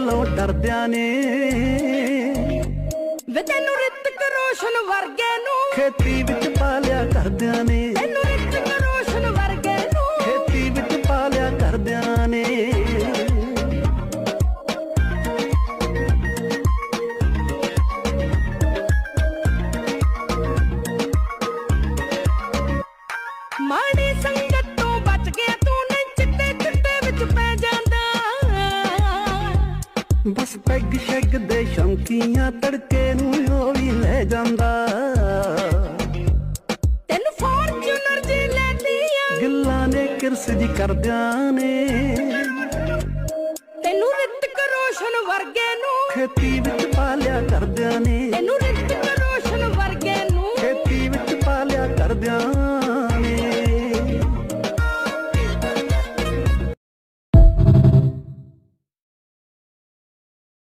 ਕੋਲੋਂ ਡਰਦਿਆਂ ਨੇ ਵੇ ਤੈਨੂੰ ਰਿਤਕ ਰੋਸ਼ਨ ਵਰਗੇ ਨੂੰ ਖੇਤੀ ਵਿੱਚ ਪਾਲਿਆ ਕਰਦਿਆਂ ਨੇ ਤੈਨੂੰ ਰਿਤਕ ਰੋਸ਼ਨ ਵਰਗੇ ਨੂੰ ਖੇਤੀ ਵਿੱਚ ਪਾਲਿਆ ਕਰਦਿਆਂ ਨੇ ਮਾੜੀ ਸੰਗਤ ਤੋਂ ਬਚ ਗਿਆ ਤੂੰ ਨਹੀਂ ਚਿੱਟੇ ਚਿੱਟੇ ਵਿੱਚ ਪੈ ਜਾਂਦਾ ਬਸ ਪੈਗ ਸ਼ੈਗ ਦੇ ਸ਼ੌਂਕੀਆਂ ਤੜਕੇ ਨੂੰ ਉਹ ਵੀ ਲੈ ਜਾਂਦਾ ਤੈਨੂੰ ਫੋਰਚੂਨਰ ਜੀ ਲੈਂਦੀਆਂ ਗੱਲਾਂ ਨੇ ਕਿਰਸ ਜੀ ਕਰਦਿਆਂ ਨੇ ਤੈਨੂੰ ਰਿਤਕ ਰੋਸ਼ਨ ਵਰਗੇ ਨੂੰ ਖੇਤੀ ਵਿੱਚ